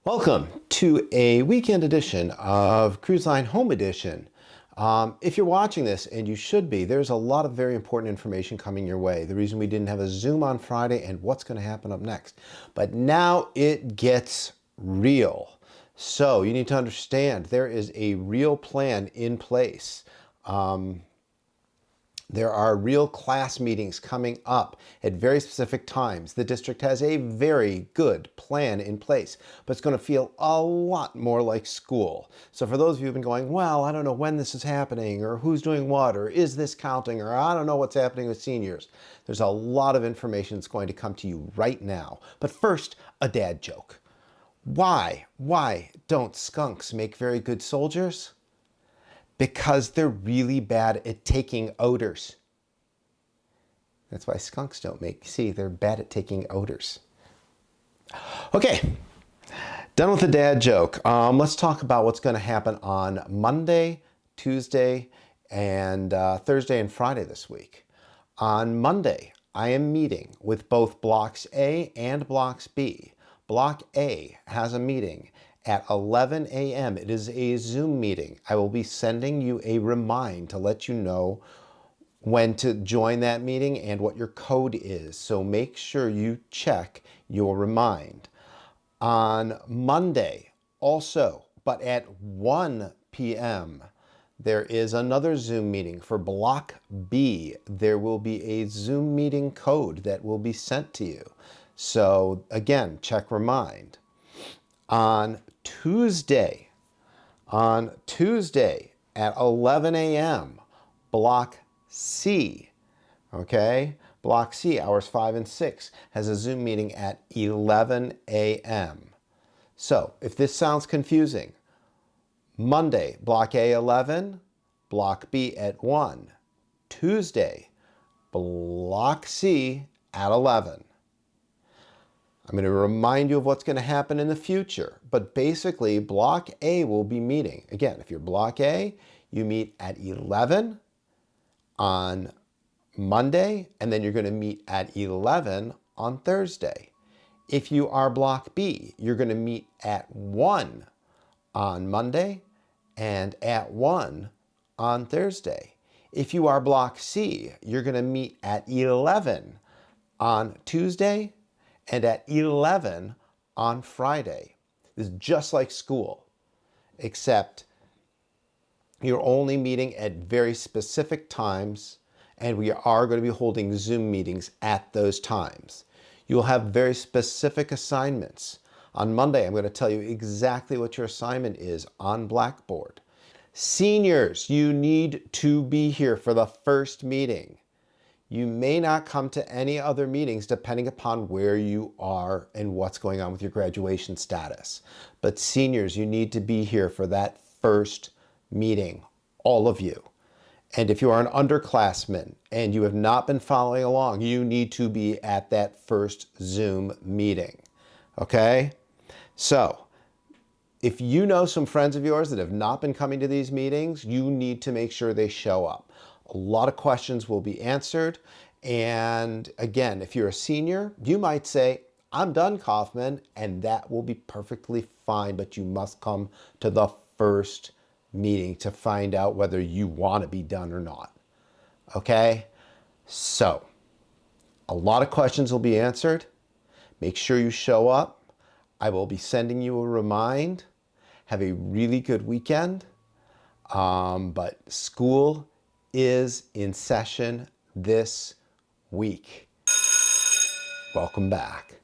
Welcome to a weekend edition of CreuseLine Home Edition. If you're watching this, and you should be, there's a lot of very important information coming your way. The reason we didn't have a Zoom on Friday and what's going to happen up next. But now it gets real. So you need to understand there is a real plan in place. There are real class meetings coming up at very specific times. The district has a very good plan in place, but it's going to feel a lot more like school. So for those of you who've been going, well, I don't know when this is happening, or who's doing what, or is this counting, or I don't know what's happening with seniors, there's a lot of information that's going to come to you right now. But first, a dad joke. Why don't skunks make very good soldiers? Because they're really bad at taking odors. That's why skunks don't make, see, they're bad at taking odors. Okay, done with the dad joke. Let's talk about what's going to happen on Monday, Tuesday, and Thursday and Friday this week. On Monday, I am meeting with both Blocks A and Blocks B. Block A has a meeting at 11 a.m. It is a Zoom meeting. I will be sending you a reminder to let you know when to join that meeting and what your code is. So make sure you check your remind. On Monday, also, but at 1 p.m., there is another Zoom meeting for Block B. There will be a Zoom meeting code that will be sent to you. So again, check remind. On Tuesday at 11 a.m., Block C, okay? Block C, hours 5 and 6, has a Zoom meeting at 11 a.m. So if this sounds confusing, Monday, Block A 11, Block B at 1. Tuesday, Block C at 11. I'm going to remind you of what's going to happen in the future, but basically Block A will be meeting. Again, if you're Block A, you meet at 11 on Monday, and then you're going to meet at 11 on Thursday. If you are Block B, you're going to meet at 1 on Monday and at 1 on Thursday. If you are Block C, you're going to meet at 11 on Tuesday and at 11 on Friday. This is just like school, except you're only meeting at very specific times, and we are going to be holding Zoom meetings at those times. You'll have very specific assignments. On Monday, I'm going to tell you exactly what your assignment is on Blackboard. Seniors, you need to be here for the first meeting. You may not come to any other meetings depending upon where you are and what's going on with your graduation status. But seniors, you need to be here for that first meeting, all of you. And if you are an underclassman and you have not been following along, you need to be at that first Zoom meeting, okay? So if you know some friends of yours that have not been coming to these meetings, you need to make sure they show up. A lot of questions will be answered. And again, if you're a senior, you might say, I'm done, Kaufman, and that will be perfectly fine, but you must come to the first meeting to find out whether you want to be done or not. Okay? So, a lot of questions will be answered. Make sure you show up. I will be sending you a remind. Have a really good weekend. But school is in session this week. Welcome back.